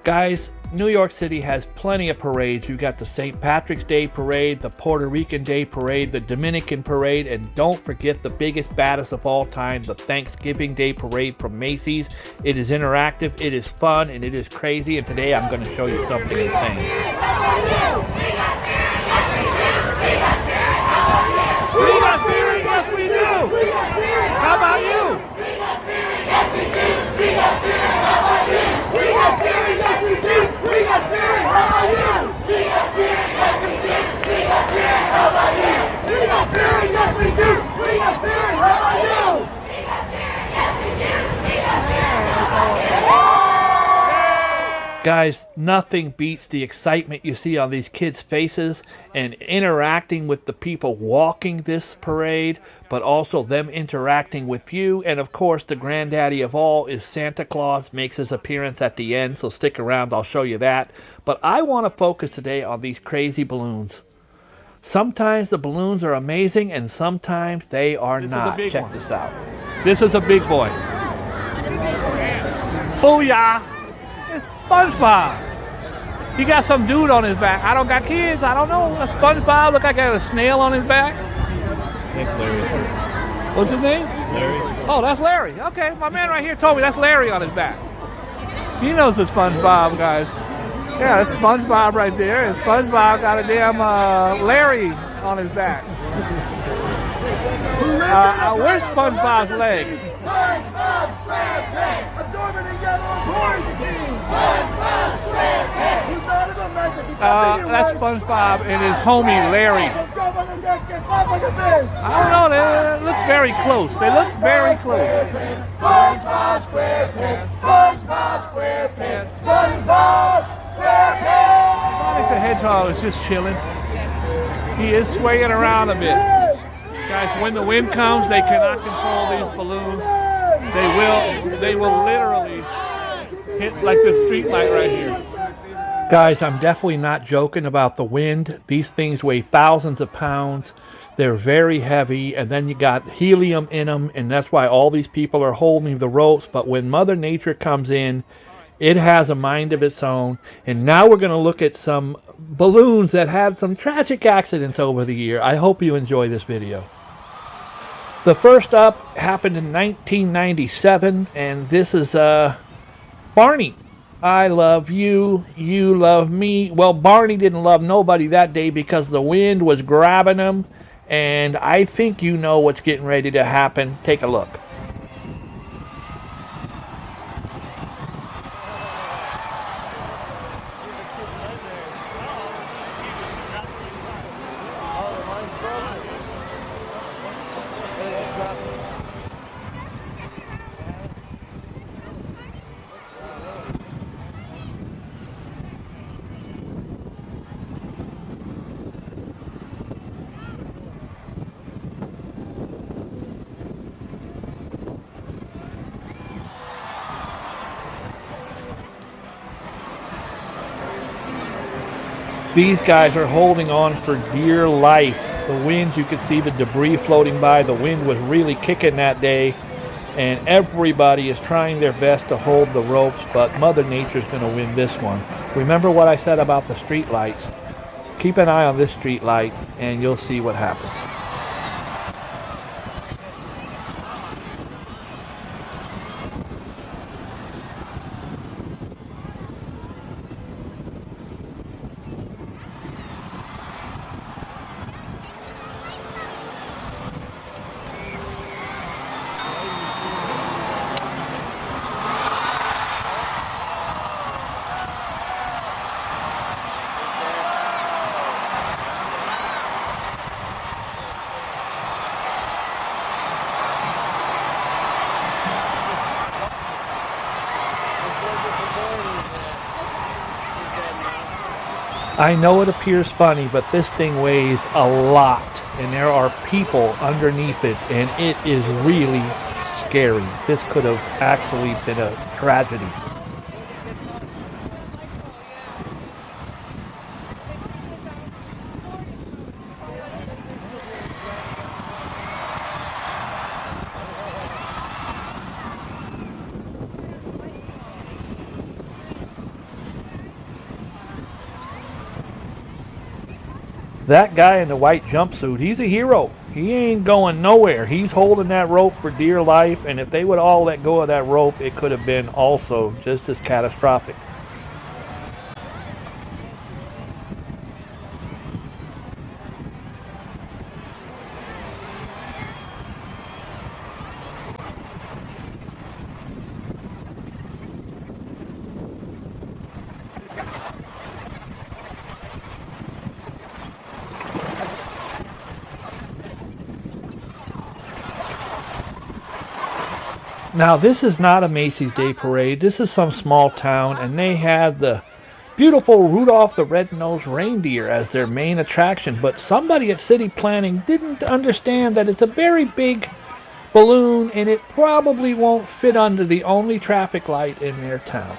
Guys, New York City has plenty of parades. You've got the St. Patrick's Day Parade, the Puerto Rican Day Parade, the Dominican Parade, and don't forget the biggest, baddest of all time, the Thanksgiving Day Parade from Macy's. It is interactive, it is fun, and it is crazy, and today I'm going to show you something insane. We got spirit, yes we do! How about you? We got spirit, yes we do! We got spirit, how about you? We got spirit, yes we do! We got spirit, how about you? We got spirit, yes we do! We got spirit, how about you? We got spirit, yes we do! We got spirit, how about you? We got spirit, yes we do! We got spirit, how about you? Guys, nothing beats the excitement you see on these kids' faces and interacting with the people walking this parade, but also them interacting with you. And of course, the granddaddy of all is Santa Claus, makes his appearance at the end, so stick around, I'll show you that. But I want to focus today on these crazy balloons. Sometimes the balloons are amazing and sometimes they are not. Check this out. This is a big boy. Booyah! It's SpongeBob. He got some dude on his back. I don't got kids. I don't know. A SpongeBob look like I got a snail on his back. That's Larry. What's his name? Larry. Oh, that's Larry. Okay, my man right here told me that's Larry on his back. He knows the SpongeBob, guys. Yeah, that's SpongeBob right there. And SpongeBob got a damn Larry on his back. Where's SpongeBob's leg? SpongeBob SquarePants! Absorbent and yellow quarantine! SpongeBob SquarePants! Who's out of the match at the top of your That's SpongeBob and his homie Larry. Jump on the deck and flop like a fish! I don't know, they look very close. They look very close. SpongeBob SquarePants! SpongeBob SquarePants! SpongeBob SquarePants! Sonic the Hedgehog is just chilling. He is swaying around a bit. Guys, when the wind comes, they cannot control these balloons. They will literally hit like the street light right here. Guys, I'm definitely not joking about the wind. These things weigh thousands of pounds. They're very heavy, and then you got helium in them, and that's why all these people are holding the ropes. But when Mother Nature comes in, it has a mind of its own. And now we're going to look at some balloons that had some tragic accidents over the year. I hope you enjoy this video. The first up happened in 1997, and this is Barney. I love you, you love me. Well, Barney didn't love nobody that day because the wind was grabbing him, and I think you know what's getting ready to happen. Take a look. These guys are holding on for dear life. The wind, you could see the debris floating by. The wind was really kicking that day, and everybody is trying their best to hold the ropes, but Mother Nature's going to win this one. Remember what I said about the street lights? Keep an eye on this street light, and you'll see what happens. I know it appears funny, but this thing weighs a lot, and there are people underneath it, and it is really scary. This could have actually been a tragedy. That guy in the white jumpsuit, he's a hero. He ain't going nowhere. He's holding that rope for dear life, and if they would all let go of that rope, it could have been also just as catastrophic. Now, this is not a Macy's Day Parade. This is some small town, and they had the beautiful Rudolph the Red-Nosed Reindeer as their main attraction. But somebody at city planning didn't understand that it's a very big balloon, and it probably won't fit under the only traffic light in their town.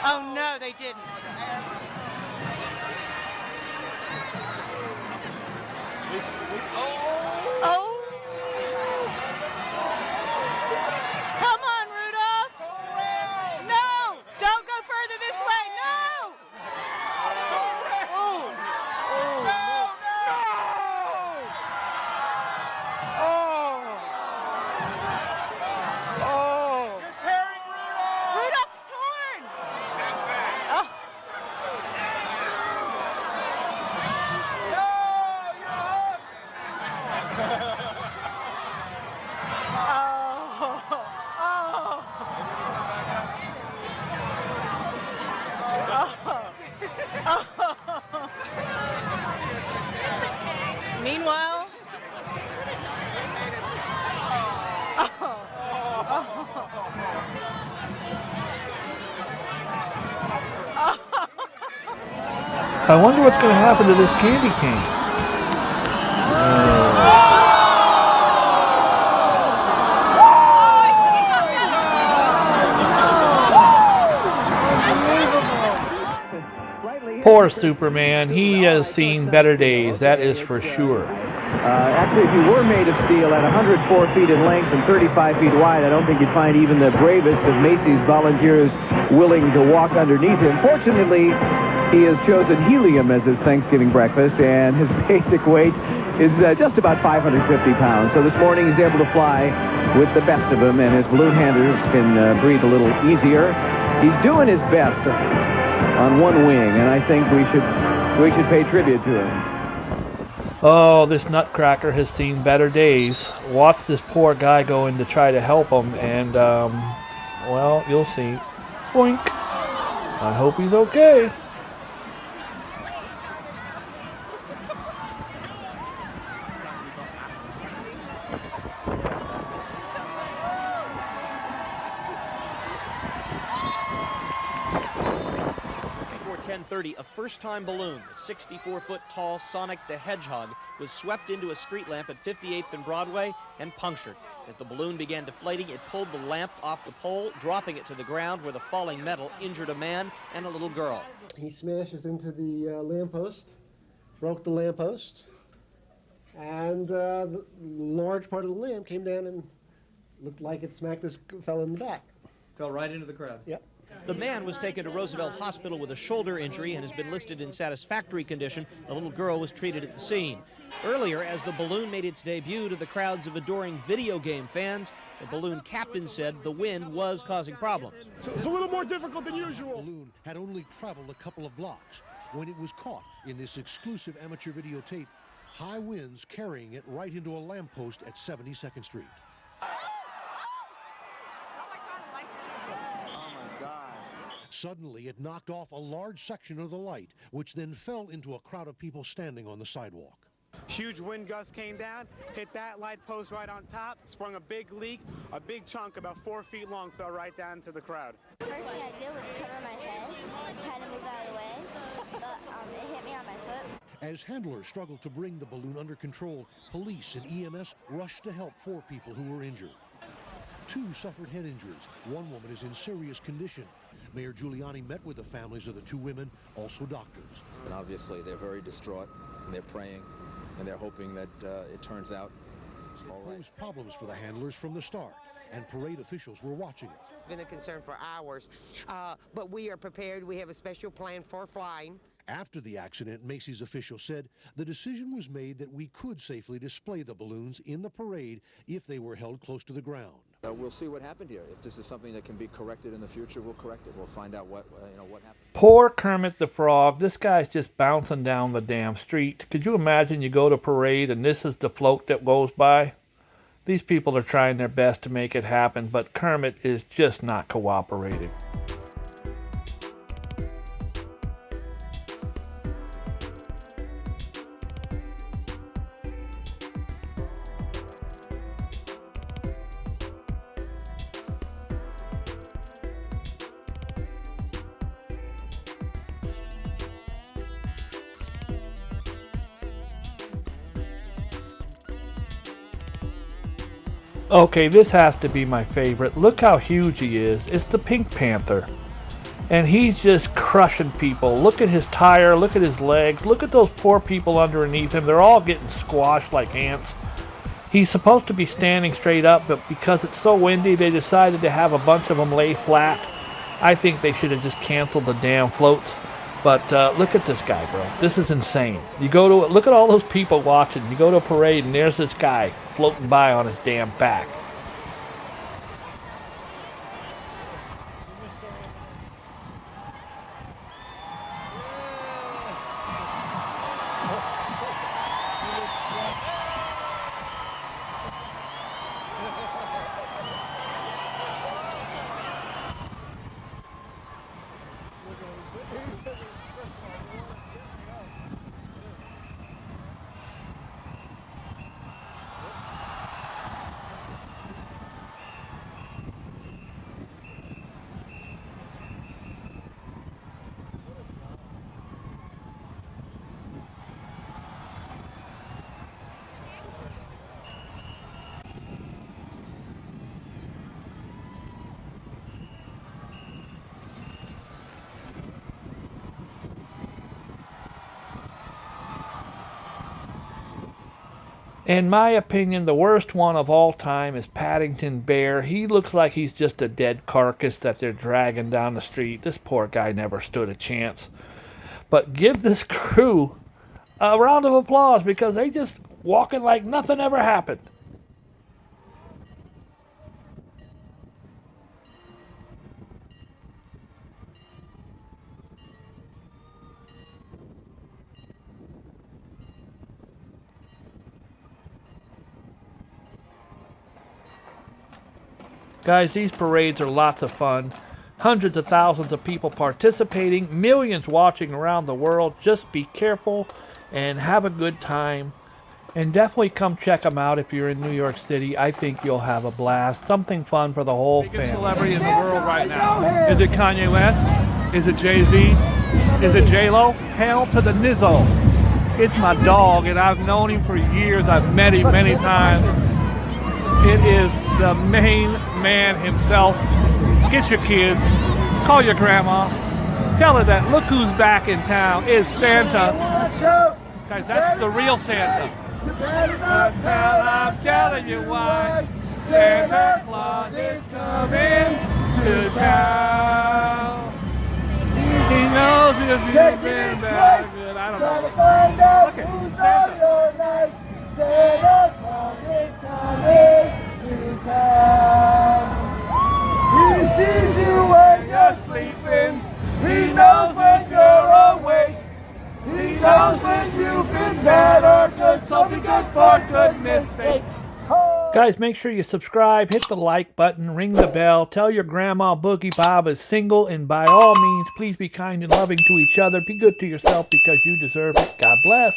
Oh no, they didn't. Oh! Come on, Rudolph! No! Don't go further this way! No! Oh! Oh! Oh! You're tearing Rudolph! Rudolph's torn! Oh! Meanwhile, I wonder what's going to happen to this candy cane. Poor Superman. He has seen better days, that is for sure. Actually, if you were made of steel at 104 feet in length and 35 feet wide, I don't think you'd find even the bravest of Macy's volunteers willing to walk underneath him. Fortunately, he has chosen helium as his Thanksgiving breakfast, and his basic weight is just about 550 pounds. So this morning he's able to fly with the best of them, and his balloon handlers can breathe a little easier. He's doing his best on one wing, and I think we should pay tribute to him. Oh, this nutcracker has seen better days. Watch this poor guy go in to try to help him, and, well, you'll see. Boink. I hope he's okay. Before 10:30, a first-time balloon, the 64-foot tall Sonic the Hedgehog, was swept into a street lamp at 58th and Broadway and punctured. As the balloon began deflating, it pulled the lamp off the pole, dropping it to the ground where the falling metal injured a man and a little girl. He smashes into the lamppost, broke the lamppost, and the large part of the lamp came down and looked like it smacked this fellow in the back. Fell right into the crowd. Yep. The man was taken to Roosevelt Hospital with a shoulder injury and has been listed in satisfactory condition. The little girl was treated at the scene. Earlier, as the balloon made its debut to the crowds of adoring video game fans, the balloon captain said the wind was causing problems. It's a little more difficult than usual. The balloon had only traveled a couple of blocks when it was caught in this exclusive amateur videotape. High winds carrying it right into a lamppost at 72nd Street. Suddenly, it knocked off a large section of the light, which then fell into a crowd of people standing on the sidewalk. Huge wind gust came down, hit that light post right on top, sprung a big leak. A big chunk about 4 feet long fell right down into the crowd. First thing I did was cover my head and try to move out of the way, but it hit me on my foot. As handlers struggled to bring the balloon under control, police and EMS rushed to help 4 people who were injured. 2 suffered head injuries. 1 woman is in serious condition. Mayor Giuliani met with the families of the 2 women, also doctors. And obviously they're very distraught, and they're praying, and they're hoping that it turns out all right. Posed problems for the handlers from the start, and parade officials were watching it. Been a concern for hours, but we are prepared. We have a special plan for flying. After the accident, Macy's officials said the decision was made that we could safely display the balloons in the parade if they were held close to the ground. We'll see what happened here. If this is something that can be corrected in the future, we'll correct it. We'll find out what happened. Poor Kermit the Frog. This guy's just bouncing down the damn street. Could you imagine you go to parade and this is the float that goes by? These people are trying their best to make it happen, but Kermit is just not cooperating. Okay, this has to be my favorite. Look how huge he is. It's the Pink Panther. And he's just crushing people. Look at his tire, look at his legs, look at those poor people underneath him. They're all getting squashed like ants. He's supposed to be standing straight up, but because it's so windy, they decided to have a bunch of them lay flat. I think they should have just canceled the damn floats. But look at this guy, bro. This is insane. Look at all those people watching. You go to a parade and there's this guy floating by on his damn back. In my opinion, the worst one of all time is Paddington Bear. He looks like he's just a dead carcass that they're dragging down the street. This poor guy never stood a chance. But give this crew a round of applause because they just walking like nothing ever happened. Guys, these parades are lots of fun. Hundreds of thousands of people participating, millions watching around the world. Just be careful and have a good time. And definitely come check them out if you're in New York City. I think you'll have a blast. Something fun for the whole family. Biggest celebrity in the world right now. Is it Kanye West? Is it Jay-Z? Is it J-Lo? Hail to the Nizzo. It's my dog, and I've known him for years. I've met him many times. It is the main man himself. Get your kids, call your grandma, tell her that look who's back in town is Santa. Guys, that's the real Santa. I'm telling you why. Santa Claus is coming to town. He knows if you've been bad. I don't know. Look at Santa. Santa Claus is coming to town. He sees you when you're sleeping. He knows when you're awake. He knows when you've been bad or good. So be good for goodness sake. Oh. Guys, make sure you subscribe, hit the like button, ring the bell, tell your grandma Boogie Bob is single, and by all means, please be kind and loving to each other. Be good to yourself because you deserve it. God bless.